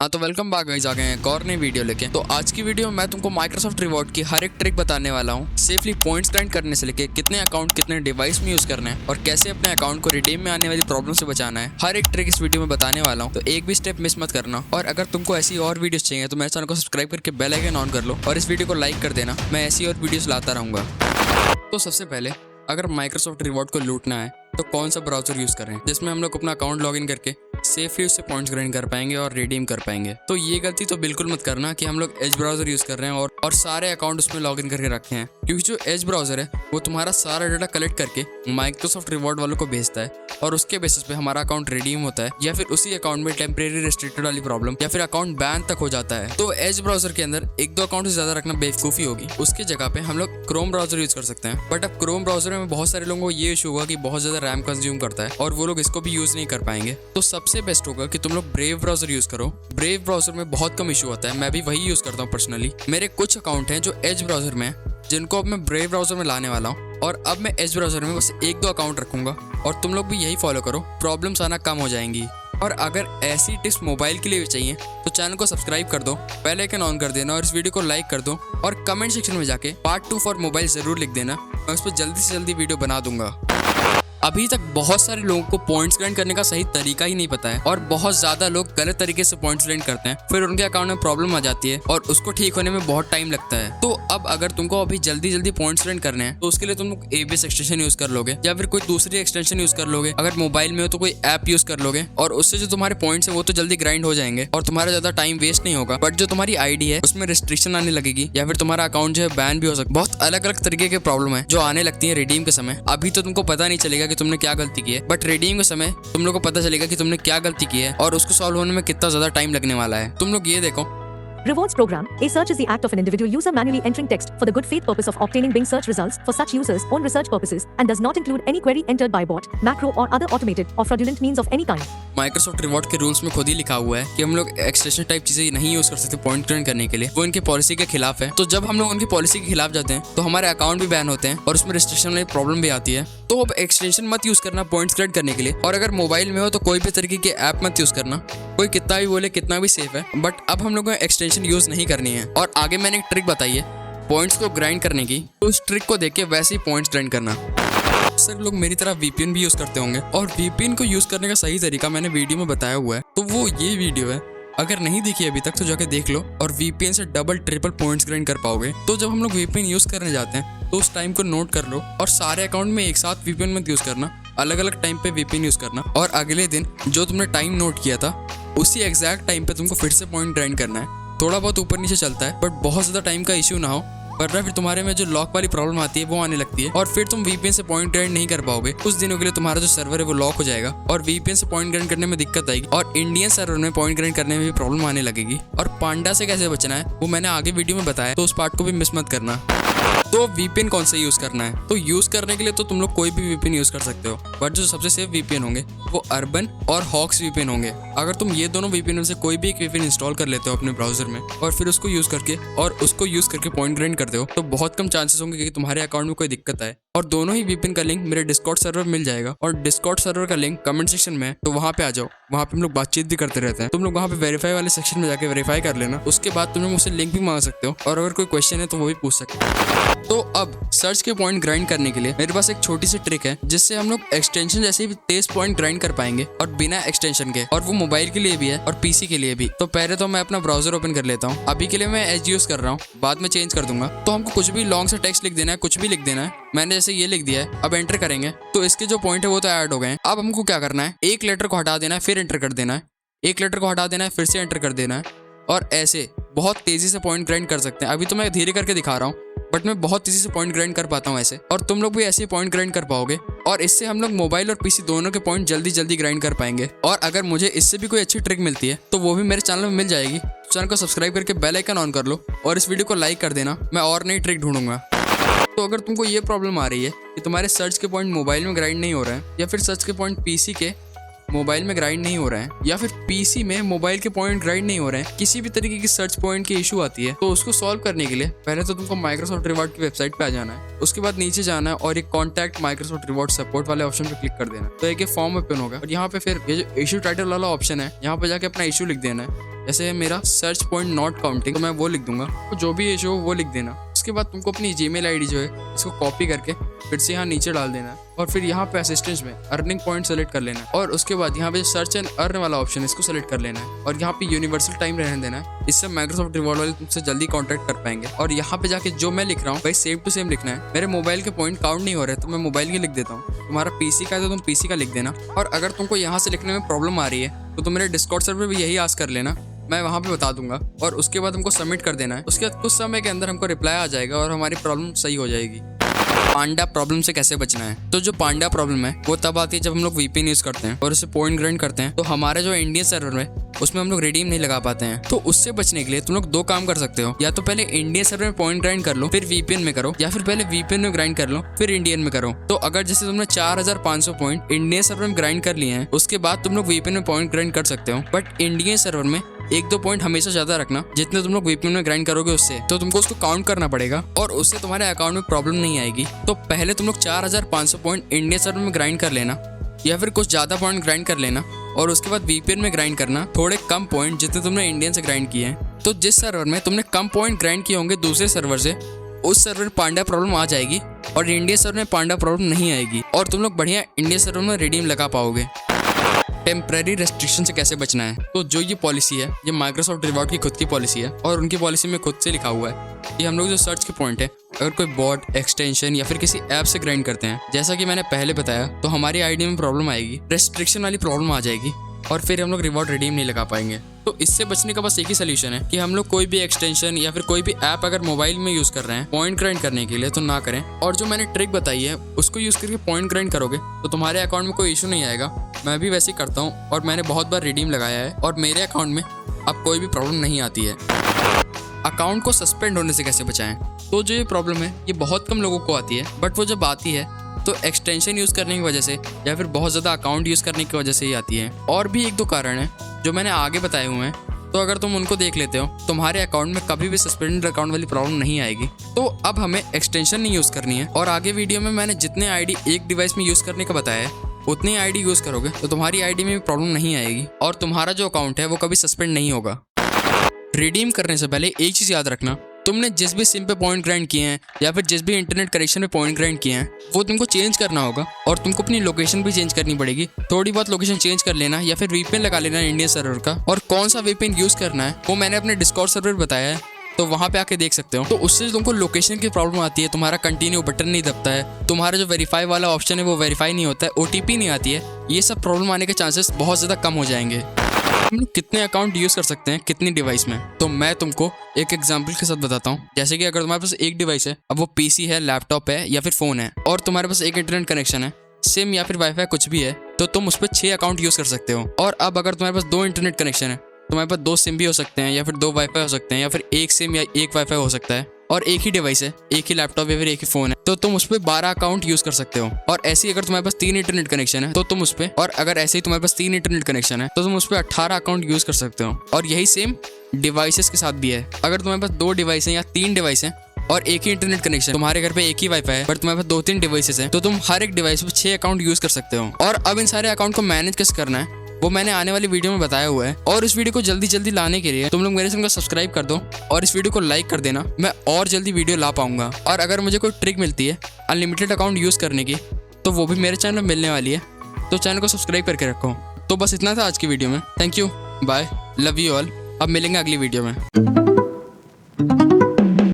हाँ तो welcome back guys, आ गए हैं एक और नई वीडियो लेके। तो आज की वीडियो में मैं तुमको माइक्रोसॉफ्ट रिवॉर्ड की हर एक ट्रिक बताने वाला हूँ। सेफली पॉइंट्स ग्राइंड करने से लेके कितने अकाउंट कितने डिवाइस में यूज करना है और कैसे अपने अकाउंट को रिडीम में आने वाली प्रॉब्लम से बचाना है, हर एक ट्रिक इस वीडियो में बताने वाला हूँ। तो एक भी स्टेप मिस मत करना। और अगर तुमको ऐसी और वीडियोस चाहिए तो मेरे चैनल को सब्सक्राइब करके बेल आइकन ऑन कर लो और इस वीडियो को लाइक कर देना। मैं ऐसी और वीडियोस लाता रहूंगा। तो सबसे पहले अगर माइक्रोसॉफ्ट रिवॉर्ड को लूटना है तो कौन सा ब्राउजर यूज करें जिसमें हम लोग अपना अकाउंट लॉगिन करके सेफली उससे पॉइंट्स ग्राइंड कर पाएंगे और रिडीम कर पाएंगे। तो ये गलती तो बिल्कुल मत करना कि हम लोग एज ब्राउजर यूज कर रहे हैं और सारे अकाउंट उसमें लॉगिन करके रखे हैं, क्योंकि जो एज ब्राउजर है वो तुम्हारा सारा डाटा कलेक्ट करके माइक्रोसॉफ्ट रिवॉर्ड वालों को भेजता है और उसके बेसिस पे हमारा अकाउंट रिडीम होता है या फिर उसी अकाउंट में टेम्परेरी रिस्ट्रिक्टेड वाली प्रॉब्लम या फिर अकाउंट बैन तक हो जाता है। तो एज ब्राउजर के अंदर एक दो अकाउंट से ज्यादा रखना बेवकूफी होगी। उसकी जगह पे हम लोग क्रोम ब्राउजर यूज कर सकते हैं। बट अब क्रोम ब्राउजर में बहुत सारे लोगों को ये इशू होगा कि बहुत ज्यादा रैम कंज्यूम करता है और वो लोग इसको भी यूज नहीं कर पाएंगे। तो सबसे बेस्ट होगा कि तुम लोग ब्रेव ब्राउजर यूज करो। ब्रेव ब्राउजर में बहुत कम इशू होता है, मैं भी वही यूज करता हूँ पर्सनली। मेरे कुछ अकाउंट हैं जो एज ब्राउजर में है जिनको अब मैं ब्रेव ब्राउजर में लाने वाला हूँ और अब मैं एज ब्राउजर में बस एक दो अकाउंट रखूंगा और तुम लोग भी यही फॉलो करो, प्रॉब्लम्स आना कम हो जाएंगी। और अगर ऐसी टिप्स मोबाइल के लिए भी चाहिए तो चैनल को सब्सक्राइब कर दो, बेल आइकन ऑन कर देना और इस वीडियो को लाइक कर दो और कमेंट सेक्शन में जाके पार्ट 2 फॉर मोबाइल जरूर लिख देना। मैं उस पर जल्दी से जल्दी वीडियो बना दूंगा। अभी तक बहुत सारे लोगों को पॉइंट्स ग्राइंड करने का सही तरीका ही नहीं पता है और बहुत ज्यादा लोग गलत तरीके से पॉइंट्स ग्राइंड करते हैं, फिर उनके अकाउंट में प्रॉब्लम आ जाती है और उसको ठीक होने में बहुत टाइम लगता है। तो अब अगर तुमको अभी जल्दी जल्दी पॉइंट्स ग्राइंड करने हैं तो उसके लिए तुम लोग एबीएस एक्सटेंशन यूज कर लोगे या फिर कोई दूसरी एक्सटेंशन यूज कर लोगे। अगर मोबाइल में हो तो कोई ऐप यूज कर लोगे और उससे जो तुम्हारे पॉइंट्स है वो तो जल्दी ग्राइंड हो जाएंगे और तुम्हारा ज्यादा टाइम वेस्ट नहीं होगा। बट जो तुम्हारी आईडी है उसमें रिस्ट्रिक्शन आने लगेगी या फिर तुम्हारा अकाउंट जो है बैन भी हो सकता है। बहुत अलग अलग तरीके के प्रॉब्लम है जो आने लगती है रिडीम के समय। अभी तो तुमको पता नहीं चलेगा कि तुमने क्या गलती की है, बट रिडीम के समय तुम लोग को पता चलेगा कि तुमने क्या गलती की है और उसको सॉल्व होने में कितना ज्यादा टाइम लगने वाला है। तुम लोग ये देखो, Rewards program. A search is the act of an individual user manually entering text for the good faith purpose of obtaining Bing search results for such users' own research purposes and does not include any query entered by bot, macro or other automated or fraudulent means of any kind. Microsoft reward के rules में खुद ही लिखा हुआ है कि हम लोग extension type चीजें नहीं यूज कर सकते पॉइंट ग्राइंड करने के लिए, वो इनकी पॉलिसी के खिलाफ है। तो जब हम लोग उनकी पॉलिसी के खिलाफ जाते हैं तो हमारे अकाउंट भी बैन होते हैं और उसमें रिस्ट्रिक्शन वाली प्रॉब्लम भी आती है। तो अब एक्सटेंशन मत यूज करना पॉइंट्स ग्राइंड करने के लिए। और अगर मोबाइल में हो तो कोई भी तरीके के ऐप मत यूज करना। कोई कितना भी बोले कितना भी सेफ है, बट अब हम लोग को एक्सटेंशन यूज नहीं करनी है। और आगे मैंने एक ट्रिक बताई है पॉइंट्स को ग्राइंड करने की, तो उस ट्रिक को देख के वैसे ही पॉइंट्स ग्राइंड करना। अक्सर लोग मेरी तरह वीपीएन भी यूज करते होंगे और वीपीएन को यूज करने का सही तरीका मैंने वीडियो में बताया हुआ है, तो वो ये वीडियो है। अगर नहीं देखी अभी तक तो जाके देख लो और वीपीएन से डबल ट्रिपल पॉइंट्स ग्राइंड कर पाओगे। तो जब हम लोग वीपीएन यूज करने जाते हैं तो उस टाइम को नोट कर लो और सारे अकाउंट में एक साथ वीपीएन मत यूज करना, अलग अलग टाइम पे वीपीएन यूज करना और अगले दिन जो तुमने टाइम नोट किया था उसी एग्जैक्ट टाइम पे तुमको फिर से पॉइंट ग्राइंड करना है। थोड़ा बहुत ऊपर नीचे चलता है बट बहुत ज्यादा टाइम का इश्यू ना हो, वरना फिर तुम्हारे में जो लॉक वाली प्रॉब्लम आती है वो आने लगती है और फिर तुम वीपीएन से पॉइंट ग्राइंड नहीं कर पाओगे। कुछ दिनों के लिए तुम्हारा जो सर्वर है वो लॉक हो जाएगा और वीपीएन से पॉइंट ग्राइंड करने में दिक्कत आएगी और इंडियन सर्वर में पॉइंट ग्राइंड करने में भी प्रॉब्लम आने लगेगी। और पांडा से कैसे बचना है वो मैंने आगे वीडियो में बताया, तो उस पार्ट को भी मिस मत करना। तो वीपीएन कौन सा यूज करना है, तो यूज करने के लिए तो तुम लोग कोई भी वीपीएन यूज कर सकते हो, बट जो सबसे सेफ वीपीएन होंगे वो अर्बन और हॉक्स वीपीएन होंगे। अगर तुम ये दोनों वीपीएन में से कोई भी एक वीपीएन इंस्टॉल कर लेते हो अपने ब्राउजर में और फिर उसको यूज करके पॉइंट ग्राइंड करते हो तो बहुत कम चांसेस होंगे कि तुम्हारे अकाउंट में कोई दिक्कत आए। और दोनों ही वीपीएन का लिंक मेरे डिस्कॉर्ड सर्वर मिल जाएगा और डिस्कॉर्ड सर्वर का लिंक कमेंट सेक्शन में है, तो वहाँ पे आ जाओ। वहाँ पे हम लोग बातचीत भी करते रहते हैं। तुम लोग वहाँ पे वेरीफाई वाले सेक्शन में जाके वेरीफाई कर लेना। उसके बाद तुम लोग मुझसे लिंक भी मांग सकते हो और अगर कोई क्वेश्चन है तो वो भी पूछ सकते हो। तो अब सर्च के पॉइंट ग्राइंड करने के लिए मेरे पास एक छोटी सी ट्रिक है जिससे हम लोग एक्सटेंशन जैसे भी तेज पॉइंट ग्राइंड कर पाएंगे और बिना एक्सटेंशन के, और वो मोबाइल के लिए भी है और पीसी के लिए भी। तो पहले तो मैं अपना ब्राउजर ओपन कर लेता हूँ। अभी के लिए मैं एज यूज कर रहा हूँ, बाद में चेंज कर दूंगा। तो हमको कुछ भी लॉन्ग से टेक्स्ट लिख देना है, कुछ भी लिख देना है। मैंने जैसे ये लिख दिया है, अब एंटर करेंगे तो इसके जो पॉइंट है वो तो ऐड हो गए हैं। अब हमको क्या करना है, एक लेटर को हटा देना है फिर एंटर कर देना है, एक लेटर को हटा देना है फिर से एंटर कर देना है और ऐसे बहुत तेजी से पॉइंट ग्राइंड कर सकते हैं। अभी तो मैं धीरे करके दिखा रहा हूँ बट मैं बहुत तेजी से पॉइंट ग्राइंड कर पाता हूँ ऐसे, और तुम लोग भी ऐसे पॉइंट ग्राइंड कर पाओगे और इससे हम लोग मोबाइल और पीसी दोनों के पॉइंट जल्दी जल्दी ग्राइंड कर पाएंगे। और अगर मुझे इससे भी कोई अच्छी ट्रिक मिलती है तो वो भी मेरे चैनल में मिल जाएगी। चैनल को सब्सक्राइब करके बेल आइकन ऑन कर लो और इस वीडियो को लाइक कर देना। मैं और नई ट्रिक ढूंढूंगा। तो अगर तुमको ये प्रॉब्लम आ रही है कि तुम्हारे सर्च के पॉइंट मोबाइल में ग्राइंड नहीं हो रहे हैं या फिर सर्च के पॉइंट पीसी के मोबाइल में ग्राइंड नहीं हो रहे हैं या फिर पीसी में मोबाइल के पॉइंट ग्राइंड नहीं हो रहे हैं, किसी भी तरीके की सर्च पॉइंट की इशू आती है, तो उसको सॉल्व करने के लिए पहले तो तुमको माइक्रोसॉफ्ट रिवॉर्ड की वेबसाइट पे आ जाना है। उसके बाद नीचे जाना है और एक कॉन्टैक्ट माइक्रोसॉफ्ट रिवॉर्ड सपोर्ट वाले ऑप्शन पे क्लिक कर देना। तो एक फॉर्म ओपन होगा और यहाँ पे फिर ये जो इशू टाइटल वाला ऑप्शन है यहाँ पे जाके अपना इशू लिख देना है। जैसे है मेरा सर्च पॉइंट नॉट काउंटिंग, तो मैं वो लिख दूंगा, तो जो भी इशू हो वो लिख देना। उसके बाद तुमको अपनी जीमेल आईडी जो है इसको कॉपी करके फिर से यहाँ नीचे डाल देना है और फिर यहाँ पे असिस्टेंस में अर्निंग पॉइंट सेलेक्ट कर लेना है और उसके बाद यहाँ पे सर्च एंड अर्न वाला ऑप्शन है इसको सेलेक्ट कर लेना है और यहाँ पे यूनिवर्सल टाइम रहने देना है। इससे माइक्रोसॉफ्ट रिवॉर्ड वाले तुमसे जल्दी कॉन्टैक्ट कर पाएंगे। और यहाँ पे जाके जो मैं लिख रहा हूँ भाई सेम टू सेम लिखना है। मेरे मोबाइल के पॉइंट काउंट नहीं हो रहे तो मैं मोबाइल के लिख देता हूँ। तुम्हारा पीसी का है तो तुम पीसी का लिख देना। और अगर तुमको यहाँ से लिखने में प्रॉब्लम आ रही है तो तुम मेरे डिस्कॉर्ड सर्वर पे भी यही आस्क कर लेना, मैं वहाँ पे बता दूंगा और उसके बाद हमको सबमिट कर देना है। उसके बाद कुछ समय के अंदर हमको रिप्लाई आ जाएगा और हमारी प्रॉब्लम सही हो जाएगी। पांडा प्रॉब्लम से कैसे बचना है? तो जो पांडा प्रॉब्लम है वो तब आती है जब हम लोग वीपीएन यूज करते हैं और उसे पॉइंट ग्राइंड करते हैं तो हमारे जो इंडियन सर्वर है उसमें हम लोग रिडीम नहीं लगा पाते हैं। तो उससे बचने के लिए तुम लोग दो काम कर सकते हो, या तो पहले इंडियन सर्वर में पॉइंट ग्राइंड कर लो फिर वीपीएन में करो, या फिर पहले वीपीएन में ग्राइंड कर लो फिर इंडियन में करो। तो अगर जैसे तुमने 4500 पॉइंट इंडियन सर्वर में ग्राइंड कर लिए हैं उसके बाद तुम लोग वीपीएन में पॉइंट ग्राइंड कर सकते हो। बट इंडियन सर्वर में 1-2 पॉइंट हमेशा ज्यादा रखना, जितने तुम लोग वीपीएन में ग्राइंड करोगे उससे, तो तुमको उसको काउंट करना पड़ेगा और उससे तुम्हारे अकाउंट में प्रॉब्लम नहीं आएगी। तो पहले तुम लोग 4500 पॉइंट इंडियन सर्वर में ग्राइंड कर लेना या फिर कुछ ज्यादा पॉइंट ग्राइंड कर लेना और उसके बाद वीपीएन में ग्राइंड करना थोड़े कम पॉइंट जितने तुमने इंडियन से ग्राइंड किए हैं। तो जिस सर्वर में तुमने कम पॉइंट ग्राइंड किए होंगे दूसरे सर्वर से, उस सर्वर में पांडा प्रॉब्लम आ जाएगी और इंडियन सर्वर में पांडा प्रॉब्लम नहीं आएगी और तुम लोग बढ़िया इंडियन सर्वर में रिडीम लगा पाओगे। टेम्परेरी रेस्ट्रिक्शन से कैसे बचना है? तो जो ये पॉलिसी है ये माइक्रोसॉफ्ट रिवॉर्ड की खुद की पॉलिसी है और उनकी पॉलिसी में खुद से लिखा हुआ है कि हम लोग जो सर्च के पॉइंट है अगर कोई बॉट, एक्सटेंशन या फिर किसी ऐप से ग्राइंड करते हैं, जैसा कि मैंने पहले बताया, तो हमारी आईडी में प्रॉब्लम आएगी, रेस्ट्रिक्शन वाली प्रॉब्लम आ जाएगी और फिर हम लोग रिवॉर्ड रिडीम नहीं लगा पाएंगे। तो इससे बचने का बस एक ही सोल्यूशन है कि हम लोग कोई भी एक्सटेंशन या फिर कोई भी ऐप अगर मोबाइल में यूज कर रहे हैं पॉइंट ग्राइंड करने के लिए तो ना करें। और जो मैंने ट्रिक बताई है उसको यूज करके पॉइंट ग्राइंड करोगे तो तुम्हारे अकाउंट में कोई इशू नहीं आएगा। मैं भी वैसे ही करता हूँ और मैंने बहुत बार रिडीम लगाया है और मेरे अकाउंट में अब कोई भी प्रॉब्लम नहीं आती है। अकाउंट को सस्पेंड होने से कैसे बचाएं? तो जो ये प्रॉब्लम है ये बहुत कम लोगों को आती है, बट वो जब आती है तो एक्सटेंशन यूज़ करने की वजह से या फिर बहुत ज़्यादा अकाउंट यूज़ करने की वजह से ही आती है। और भी 1-2 कारण हैं जो मैंने आगे बताए हुए हैं, तो अगर तुम उनको देख लेते हो तुम्हारे अकाउंट में कभी भी सस्पेंडेड अकाउंट वाली प्रॉब्लम नहीं आएगी। तो अब हमें एक्सटेंशन नहीं यूज़ करनी है और आगे वीडियो में मैंने जितने आईडी एक डिवाइस में यूज़ करने का बताया है उतनी आईडी यूज़ करोगे तो तुम्हारी आईडी में भी प्रॉब्लम नहीं आएगी और तुम्हारा जो अकाउंट है वो कभी सस्पेंड नहीं होगा। रिडीम करने से पहले एक चीज़ याद रखना, तुमने जिस भी सिम पे पॉइंट ग्राइंड किए हैं या फिर जिस भी इंटरनेट कनेक्शन में पॉइंट ग्राइंड किए हैं वो तुमको चेंज करना होगा और तुमको अपनी लोकेशन भी चेंज करनी पड़ेगी। थोड़ी बहुत लोकेशन चेंज कर लेना या फिर वीपीएन लगा लेना इंडियन सर्वर का। और कौन सा वीपीएन यूज़ करना है वो मैंने अपने डिस्कॉर्ड सर्वर बताया है, तो वहाँ पे आके देख सकते हो। तो उससे तुमको लोकेशन की प्रॉब्लम आती है, तुम्हारा कंटिन्यू बटन नहीं दबता है, तुम्हारा जो वेरीफाई वाला ऑप्शन है वो वेरीफाई नहीं होता है, ओटीपी नहीं आती है, ये सब प्रॉब्लम आने के चांसेस बहुत ज़्यादा कम हो जाएंगे। हम लोग कितने अकाउंट यूज़ कर सकते हैं कितनी डिवाइस में, तो मैं तुमको एक एग्जांपल के साथ बताता हूँ। जैसे कि अगर तुम्हारे पास एक डिवाइस है, अब वो पीसी है, लैपटॉप है या फिर फ़ोन है और तुम्हारे पास एक इंटरनेट कनेक्शन है, सिम या फिर वाईफाई कुछ भी है, तो तुम उस पर 6 अकाउंट यूज़ कर सकते हो। और अब अगर तुम्हारे पास 2 इंटरनेट कनेक्शन है, तुम्हारे पास 2 सिम भी हो सकते हैं या फिर 2 वाईफाई हो सकते हैं या फिर 1 सिम या 1 वाईफाई हो सकता है और एक ही डिवाइस है, एक ही लैपटॉप या फिर एक ही फोन है, तो तुम उस पर 12 अकाउंट यूज कर सकते हो। और ऐसे ही अगर तुम्हारे पास 3 इंटरनेट कनेक्शन है तो तुम उस पर, और अगर ऐसे ही तुम्हारे पास 3 इंटरनेट कनेक्शन है तो तुम उस पर 18 अकाउंट यूज कर सकते हो। और यही सेम डिवाइसेस के साथ भी है। अगर तुम्हारे पास 2 डिवाइस हैं या 3 डिवाइस हैं और एक ही इंटरनेट कनेक्शन, तुम्हारे घर पे एक ही वाईफाई है पर तुम्हारे पास 2-3 डिवाइसेस हैं, तो तुम हर एक डिवाइस पे 6 अकाउंट यूज कर सकते हो। और अब इन सारे अकाउंट को मैनेज कैसे करना है वो मैंने आने वाली वीडियो में बताया हुआ है। और इस वीडियो को जल्दी जल्दी लाने के लिए तुम लोग मेरे चैनल को सब्सक्राइब कर दो और इस वीडियो को लाइक कर देना, मैं और जल्दी वीडियो ला पाऊंगा। और अगर मुझे कोई ट्रिक मिलती है अनलिमिटेड अकाउंट यूज़ करने की तो वो भी मेरे चैनल में मिलने वाली है, तो चैनल को सब्सक्राइब करके रखो। तो बस इतना था आज की वीडियो में। Thank you, bye, love you all. अब मिलेंगे अगली वीडियो में।